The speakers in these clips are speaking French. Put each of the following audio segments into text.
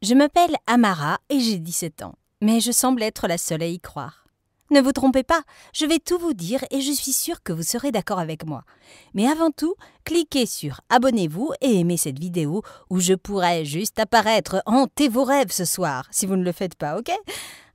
Je m'appelle Amara et j'ai 17 ans, mais je semble être la seule à y croire. Ne vous trompez pas, je vais tout vous dire et je suis sûre que vous serez d'accord avec moi. Mais avant tout, cliquez sur abonnez-vous et aimez cette vidéo où je pourrais juste apparaître hanter vos rêves ce soir, si vous ne le faites pas, ok ?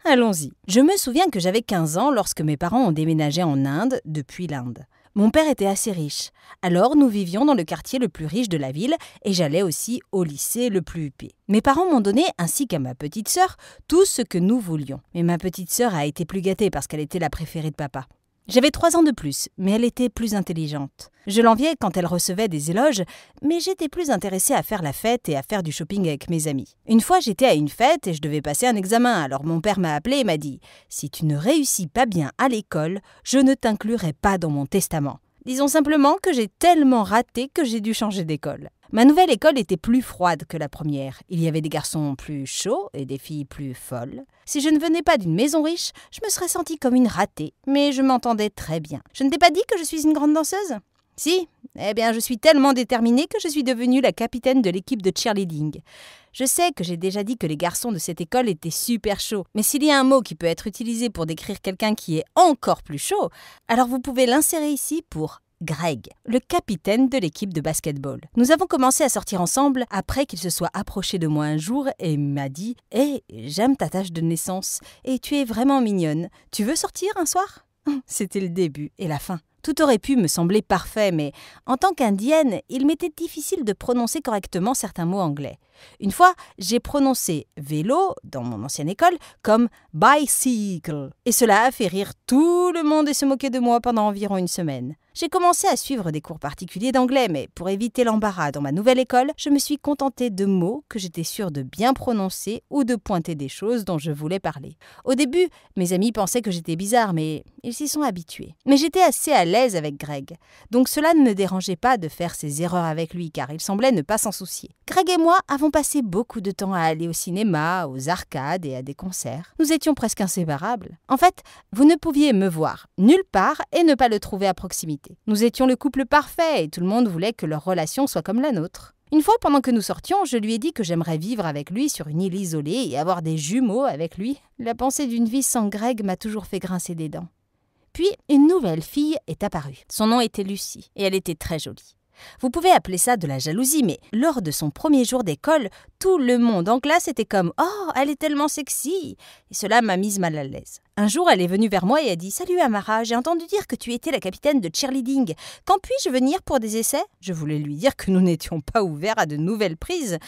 Allons-y. Je me souviens que j'avais 15 ans lorsque mes parents ont déménagé en Inde depuis l'Inde. Mon père était assez riche, alors nous vivions dans le quartier le plus riche de la ville et j'allais aussi au lycée le plus huppé. Mes parents m'ont donné, ainsi qu'à ma petite sœur, tout ce que nous voulions. Mais ma petite sœur a été plus gâtée parce qu'elle était la préférée de papa. J'avais 3 ans de plus, mais elle était plus intelligente. Je l'enviais quand elle recevait des éloges, mais j'étais plus intéressée à faire la fête et à faire du shopping avec mes amis. Une fois, j'étais à une fête et je devais passer un examen, alors mon père m'a appelée et m'a dit « Si tu ne réussis pas bien à l'école, je ne t'inclurai pas dans mon testament. » Disons simplement que j'ai tellement raté que j'ai dû changer d'école. Ma nouvelle école était plus froide que la première. Il y avait des garçons plus chauds et des filles plus folles. Si je ne venais pas d'une maison riche, je me serais sentie comme une ratée, mais je m'entendais très bien. Je ne t'ai pas dit que je suis une grande danseuse ? Si, eh bien je suis tellement déterminée que je suis devenue la capitaine de l'équipe de cheerleading. Je sais que j'ai déjà dit que les garçons de cette école étaient super chauds, mais s'il y a un mot qui peut être utilisé pour décrire quelqu'un qui est encore plus chaud, alors vous pouvez l'insérer ici pour Greg, le capitaine de l'équipe de basketball. Nous avons commencé à sortir ensemble après qu'il se soit approché de moi un jour et m'a dit « Hé, j'aime ta tache de naissance et tu es vraiment mignonne. Tu veux sortir un soir ?» C'était le début et la fin. Tout aurait pu me sembler parfait, mais en tant qu'indienne, il m'était difficile de prononcer correctement certains mots anglais. Une fois, j'ai prononcé « vélo » dans mon ancienne école comme « bicycle » et cela a fait rire tout le monde et se moquer de moi pendant environ une semaine. J'ai commencé à suivre des cours particuliers d'anglais, mais pour éviter l'embarras dans ma nouvelle école, je me suis contentée de mots que j'étais sûre de bien prononcer ou de pointer des choses dont je voulais parler. Au début, mes amis pensaient que j'étais bizarre, mais ils s'y sont habitués. Mais j'étais assez à l'aise avec Greg, donc cela ne me dérangeait pas de faire ces erreurs avec lui, car il semblait ne pas s'en soucier. Greg et moi avons passé beaucoup de temps à aller au cinéma, aux arcades et à des concerts. Nous étions presque inséparables. En fait, vous ne pouviez me voir nulle part et ne pas le trouver à proximité. Nous étions le couple parfait et tout le monde voulait que leur relation soit comme la nôtre. Une fois, pendant que nous sortions, je lui ai dit que j'aimerais vivre avec lui sur une île isolée et avoir des jumeaux avec lui. La pensée d'une vie sans Greg m'a toujours fait grincer des dents. Puis, une nouvelle fille est apparue. Son nom était Lucie et elle était très jolie. Vous pouvez appeler ça de la jalousie, mais lors de son premier jour d'école, tout le monde en classe était comme « Oh, elle est tellement sexy !» Et cela m'a mise mal à l'aise. Un jour, elle est venue vers moi et a dit « Salut Amara, j'ai entendu dire que tu étais la capitaine de cheerleading. Quand puis-je venir pour des essais ?» Je voulais lui dire que nous n'étions pas ouverts à de nouvelles prises,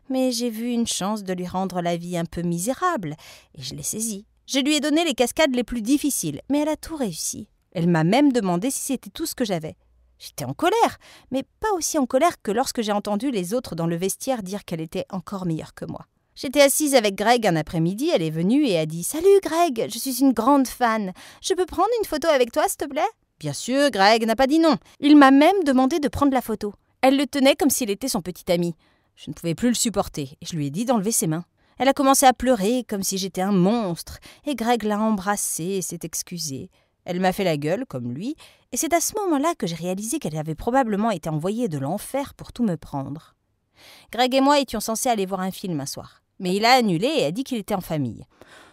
mais j'ai vu une chance de lui rendre la vie un peu misérable et je l'ai saisie. Je lui ai donné les cascades les plus difficiles, mais elle a tout réussi. Elle m'a même demandé si c'était tout ce que j'avais. J'étais en colère, mais pas aussi en colère que lorsque j'ai entendu les autres dans le vestiaire dire qu'elle était encore meilleure que moi. J'étais assise avec Greg un après-midi, elle est venue et a dit « Salut Greg, je suis une grande fan. Je peux prendre une photo avec toi, s'il te plaît ?» Bien sûr, Greg n'a pas dit non. Il m'a même demandé de prendre la photo. Elle le tenait comme s'il était son petit ami. Je ne pouvais plus le supporter et je lui ai dit d'enlever ses mains. Elle a commencé à pleurer comme si j'étais un monstre et Greg l'a embrassée et s'est excusé. Elle m'a fait la gueule, comme lui, et c'est à ce moment-là que j'ai réalisé qu'elle avait probablement été envoyée de l'enfer pour tout me prendre. Greg et moi étions censés aller voir un film un soir, mais il a annulé et a dit qu'il était en famille.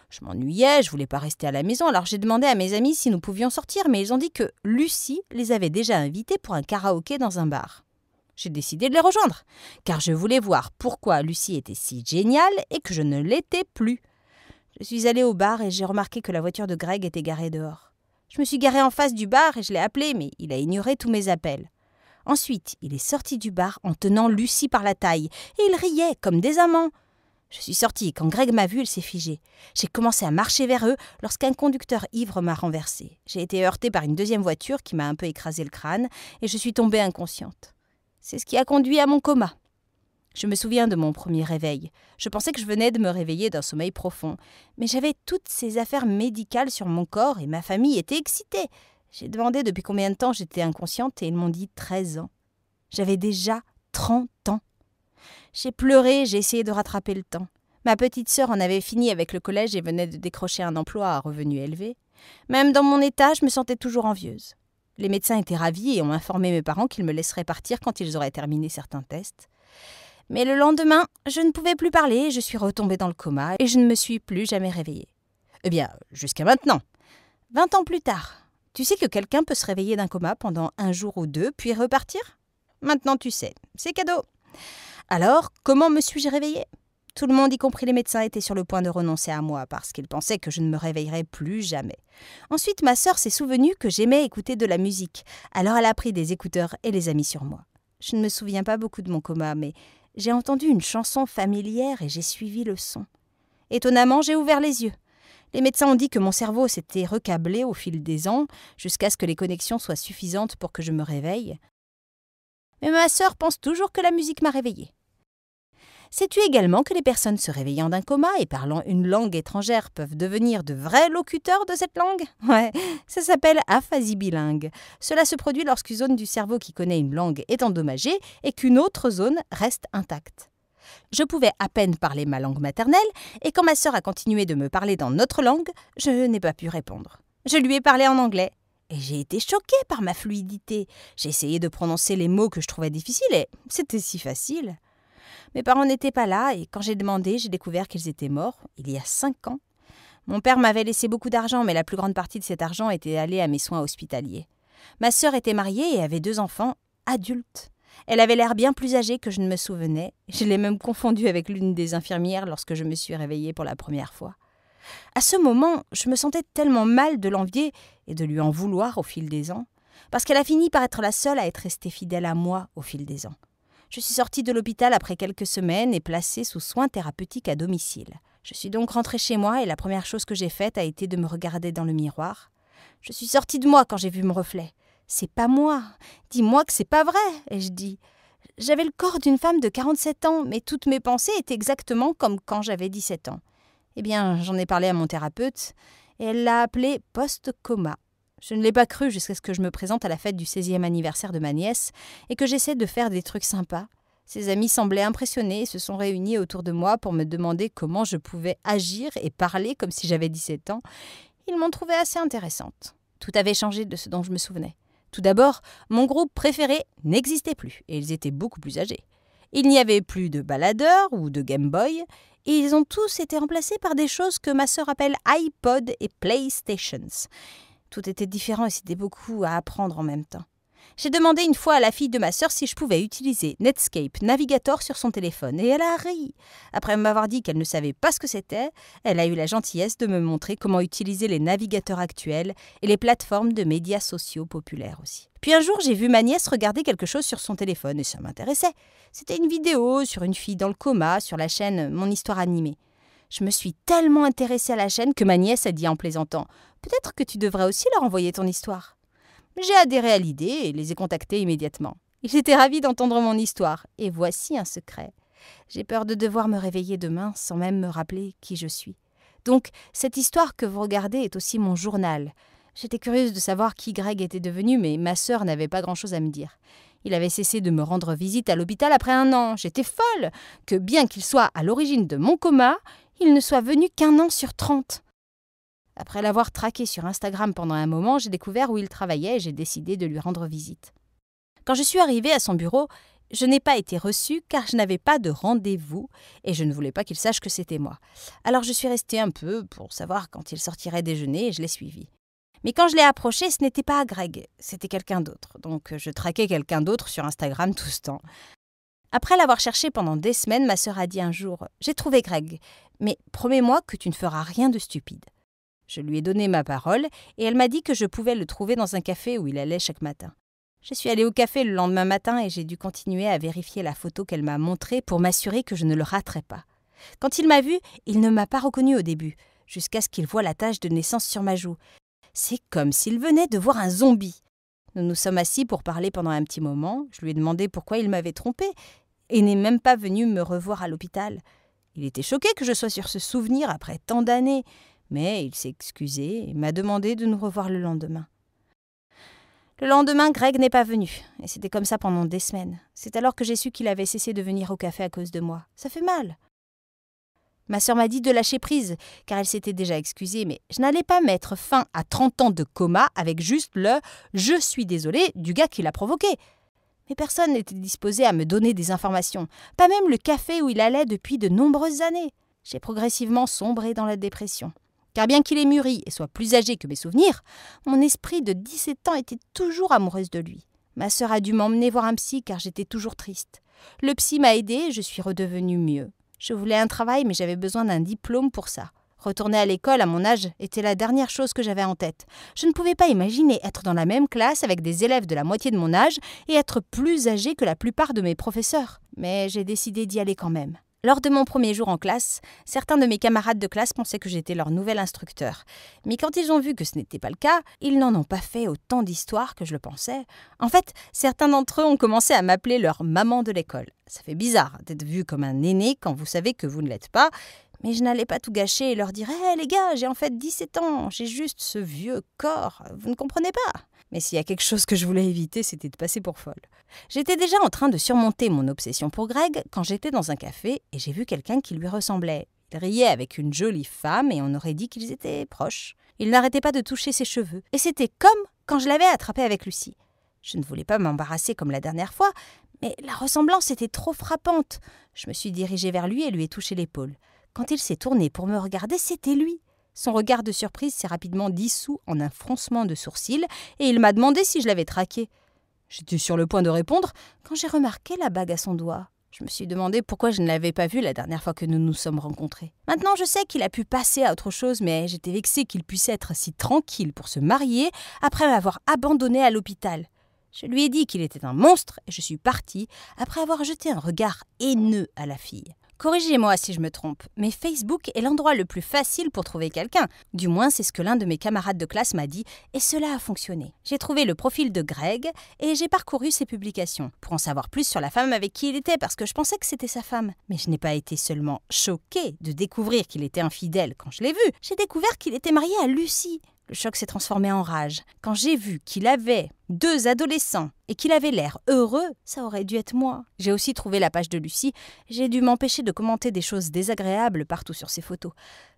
Je m'ennuyais, je voulais pas rester à la maison, alors j'ai demandé à mes amis si nous pouvions sortir, mais ils ont dit que Lucie les avait déjà invités pour un karaoké dans un bar. J'ai décidé de les rejoindre, car je voulais voir pourquoi Lucie était si géniale et que je ne l'étais plus. Je suis allée au bar et j'ai remarqué que la voiture de Greg était garée dehors. Je me suis garée en face du bar et je l'ai appelé, mais il a ignoré tous mes appels. Ensuite, il est sorti du bar en tenant Lucie par la taille et il riait comme des amants. Je suis sortie et quand Greg m'a vue, il s'est figé. J'ai commencé à marcher vers eux lorsqu'un conducteur ivre m'a renversée. J'ai été heurtée par une deuxième voiture qui m'a un peu écrasé le crâne et je suis tombée inconsciente. C'est ce qui a conduit à mon coma. Je me souviens de mon premier réveil. Je pensais que je venais de me réveiller d'un sommeil profond. Mais j'avais toutes ces affaires médicales sur mon corps et ma famille était excitée. J'ai demandé depuis combien de temps j'étais inconsciente et ils m'ont dit 13 ans. J'avais déjà 30 ans. J'ai pleuré, j'ai essayé de rattraper le temps. Ma petite sœur en avait fini avec le collège et venait de décrocher un emploi à revenu élevé. Même dans mon état, je me sentais toujours envieuse. Les médecins étaient ravis et ont informé mes parents qu'ils me laisseraient partir quand ils auraient terminé certains tests. Mais le lendemain, je ne pouvais plus parler, je suis retombée dans le coma et je ne me suis plus jamais réveillée. Eh bien, jusqu'à maintenant. 20 ans plus tard, tu sais que quelqu'un peut se réveiller d'un coma pendant 1 jour ou 2, puis repartir? Maintenant tu sais, c'est cadeau. Alors, comment me suis-je réveillée? Tout le monde, y compris les médecins, était sur le point de renoncer à moi parce qu'ils pensaient que je ne me réveillerais plus jamais. Ensuite, ma sœur s'est souvenue que j'aimais écouter de la musique. Alors elle a pris des écouteurs et les a mis sur moi. Je ne me souviens pas beaucoup de mon coma, mais j'ai entendu une chanson familière et j'ai suivi le son. Étonnamment, j'ai ouvert les yeux. Les médecins ont dit que mon cerveau s'était recablé au fil des ans, jusqu'à ce que les connexions soient suffisantes pour que je me réveille. Mais ma sœur pense toujours que la musique m'a réveillée. Sais-tu également que les personnes se réveillant d'un coma et parlant une langue étrangère peuvent devenir de vrais locuteurs de cette langue? Ouais, ça s'appelle aphasie bilingue. Cela se produit lorsqu'une zone du cerveau qui connaît une langue est endommagée et qu'une autre zone reste intacte. Je pouvais à peine parler ma langue maternelle et quand ma sœur a continué de me parler dans notre langue, je n'ai pas pu répondre. Je lui ai parlé en anglais et j'ai été choquée par ma fluidité. J'ai essayé de prononcer les mots que je trouvais difficiles et c'était si facile. Mes parents n'étaient pas là et quand j'ai demandé, j'ai découvert qu'ils étaient morts il y a 5 ans. Mon père m'avait laissé beaucoup d'argent, mais la plus grande partie de cet argent était allée à mes soins hospitaliers. Ma sœur était mariée et avait 2 enfants adultes. Elle avait l'air bien plus âgée que je ne me souvenais. Je l'ai même confondue avec l'une des infirmières lorsque je me suis réveillée pour la première fois. À ce moment, je me sentais tellement mal de l'envier et de lui en vouloir au fil des ans, parce qu'elle a fini par être la seule à être restée fidèle à moi au fil des ans. Je suis sortie de l'hôpital après quelques semaines et placée sous soins thérapeutiques à domicile. Je suis donc rentrée chez moi et la première chose que j'ai faite a été de me regarder dans le miroir. Je suis sortie de moi quand j'ai vu mon reflet. « C'est pas moi. Dis-moi que c'est pas vrai », ai-je dit. J'avais le corps d'une femme de 47 ans, mais toutes mes pensées étaient exactement comme quand j'avais 17 ans. Eh bien, j'en ai parlé à mon thérapeute et elle l'a appelé post-coma. Je ne l'ai pas cru jusqu'à ce que je me présente à la fête du 16e anniversaire de ma nièce et que j'essaie de faire des trucs sympas. Ses amis semblaient impressionnés et se sont réunis autour de moi pour me demander comment je pouvais agir et parler comme si j'avais 17 ans. Ils m'ont trouvée assez intéressante. Tout avait changé de ce dont je me souvenais. Tout d'abord, mon groupe préféré n'existait plus et ils étaient beaucoup plus âgés. Il n'y avait plus de baladeurs ou de Game Boy et ils ont tous été remplacés par des choses que ma sœur appelle iPod et PlayStations. Tout était différent et c'était beaucoup à apprendre en même temps. J'ai demandé une fois à la fille de ma sœur si je pouvais utiliser Netscape Navigator sur son téléphone et elle a ri. Après m'avoir dit qu'elle ne savait pas ce que c'était, elle a eu la gentillesse de me montrer comment utiliser les navigateurs actuels et les plateformes de médias sociaux populaires aussi. Puis un jour, j'ai vu ma nièce regarder quelque chose sur son téléphone et ça m'intéressait. C'était une vidéo sur une fille dans le coma sur la chaîne Mon Histoire Animée. Je me suis tellement intéressée à la chaîne que ma nièce a dit en plaisantant « Peut-être que tu devrais aussi leur envoyer ton histoire ». J'ai adhéré à l'idée et les ai contactés immédiatement. Ils étaient ravis d'entendre mon histoire. Et voici un secret. J'ai peur de devoir me réveiller demain sans même me rappeler qui je suis. Donc, cette histoire que vous regardez est aussi mon journal. J'étais curieuse de savoir qui Greg était devenu, mais ma sœur n'avait pas grand-chose à me dire. Il avait cessé de me rendre visite à l'hôpital après 1 an. J'étais folle que, bien qu'il soit à l'origine de mon coma, il ne soit venu qu'1 an sur 30. Après l'avoir traqué sur Instagram pendant un moment, j'ai découvert où il travaillait et j'ai décidé de lui rendre visite. Quand je suis arrivée à son bureau, je n'ai pas été reçue car je n'avais pas de rendez-vous et je ne voulais pas qu'il sache que c'était moi. Alors je suis restée un peu pour savoir quand il sortirait déjeuner et je l'ai suivi. Mais quand je l'ai approché, ce n'était pas Greg, c'était quelqu'un d'autre. Donc je traquais quelqu'un d'autre sur Instagram tout ce temps. Après l'avoir cherché pendant des semaines, ma sœur a dit un jour « J'ai trouvé Greg, mais promets-moi que tu ne feras rien de stupide. » Je lui ai donné ma parole et elle m'a dit que je pouvais le trouver dans un café où il allait chaque matin. Je suis allée au café le lendemain matin et j'ai dû continuer à vérifier la photo qu'elle m'a montrée pour m'assurer que je ne le raterais pas. Quand il m'a vue, il ne m'a pas reconnue au début, jusqu'à ce qu'il voie la tache de naissance sur ma joue. C'est comme s'il venait de voir un zombie. Nous nous sommes assis pour parler pendant un petit moment. Je lui ai demandé pourquoi il m'avait trompée et n'est même pas venu me revoir à l'hôpital. Il était choqué que je sois sur ce souvenir après tant d'années. Mais il s'est excusé et m'a demandé de nous revoir le lendemain. Le lendemain, Greg n'est pas venu, et c'était comme ça pendant des semaines. C'est alors que j'ai su qu'il avait cessé de venir au café à cause de moi. Ça fait mal. Ma sœur m'a dit de lâcher prise, car elle s'était déjà excusée, mais je n'allais pas mettre fin à 30 ans de coma avec juste le « je suis désolée » du gars qui l'a provoqué. Mais personne n'était disposé à me donner des informations, pas même le café où il allait depuis de nombreuses années. J'ai progressivement sombré dans la dépression. Car bien qu'il ait mûri et soit plus âgé que mes souvenirs, mon esprit de 17 ans était toujours amoureuse de lui. Ma sœur a dû m'emmener voir un psy car j'étais toujours triste. Le psy m'a aidée et je suis redevenue mieux. Je voulais un travail mais j'avais besoin d'un diplôme pour ça. Retourner à l'école à mon âge était la dernière chose que j'avais en tête. Je ne pouvais pas imaginer être dans la même classe avec des élèves de la moitié de mon âge et être plus âgé que la plupart de mes professeurs. Mais j'ai décidé d'y aller quand même. Lors de mon premier jour en classe, certains de mes camarades de classe pensaient que j'étais leur nouvel instructeur. Mais quand ils ont vu que ce n'était pas le cas, ils n'en ont pas fait autant d'histoires que je le pensais. En fait, certains d'entre eux ont commencé à m'appeler leur maman de l'école. Ça fait bizarre d'être vu comme un aîné quand vous savez que vous ne l'êtes pas. Mais je n'allais pas tout gâcher et leur dire « Hé les gars, j'ai en fait 17 ans, j'ai juste ce vieux corps, vous ne comprenez pas ?» Mais s'il y a quelque chose que je voulais éviter, c'était de passer pour folle. J'étais déjà en train de surmonter mon obsession pour Greg quand j'étais dans un café et j'ai vu quelqu'un qui lui ressemblait. Il riait avec une jolie femme et on aurait dit qu'ils étaient proches. Il n'arrêtait pas de toucher ses cheveux. Et c'était comme quand je l'avais attrapé avec Lucie. Je ne voulais pas m'embarrasser comme la dernière fois, mais la ressemblance était trop frappante. Je me suis dirigée vers lui et lui ai touché l'épaule. Quand il s'est tourné pour me regarder, c'était lui. Son regard de surprise s'est rapidement dissous en un froncement de sourcils et il m'a demandé si je l'avais traqué. J'étais sur le point de répondre quand j'ai remarqué la bague à son doigt. Je me suis demandé pourquoi je ne l'avais pas vue la dernière fois que nous nous sommes rencontrés. Maintenant, je sais qu'il a pu passer à autre chose, mais j'étais vexée qu'il puisse être si tranquille pour se marier après m'avoir abandonnée à l'hôpital. Je lui ai dit qu'il était un monstre et je suis partie après avoir jeté un regard haineux à la fille. Corrigez-moi si je me trompe, mais Facebook est l'endroit le plus facile pour trouver quelqu'un. Du moins, c'est ce que l'un de mes camarades de classe m'a dit, et cela a fonctionné. J'ai trouvé le profil de Greg et j'ai parcouru ses publications pour en savoir plus sur la femme avec qui il était, parce que je pensais que c'était sa femme. Mais je n'ai pas été seulement choquée de découvrir qu'il était infidèle quand je l'ai vu, j'ai découvert qu'il était marié à Lucie. Le choc s'est transformé en rage. Quand j'ai vu qu'il avait 2 adolescents et qu'il avait l'air heureux, ça aurait dû être moi. J'ai aussi trouvé la page de Lucie. J'ai dû m'empêcher de commenter des choses désagréables partout sur ses photos.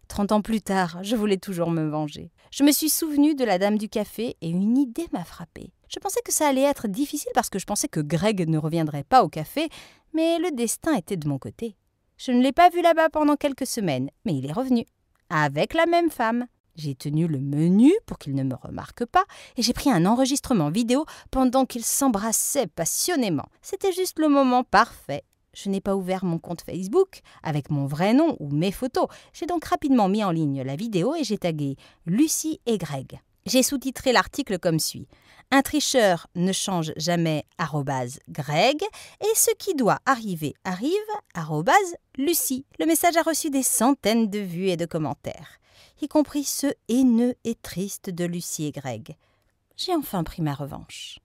30 ans plus tard, je voulais toujours me venger. Je me suis souvenue de la dame du café et une idée m'a frappée. Je pensais que ça allait être difficile parce que je pensais que Greg ne reviendrait pas au café, mais le destin était de mon côté. Je ne l'ai pas vu là-bas pendant quelques semaines, mais il est revenu. Avec la même femme. J'ai tenu le menu pour qu'il ne me remarque pas et j'ai pris un enregistrement vidéo pendant qu'ils s'embrassaient passionnément. C'était juste le moment parfait. Je n'ai pas ouvert mon compte Facebook avec mon vrai nom ou mes photos. J'ai donc rapidement mis en ligne la vidéo et j'ai tagué Lucie et Greg. J'ai sous-titré l'article comme suit. Un tricheur ne change jamais @Greg et ce qui doit arriver arrive @Lucie. Le message a reçu des centaines de vues et de commentaires, y compris ceux haineux et tristes de Lucie et Greg. J'ai enfin pris ma revanche.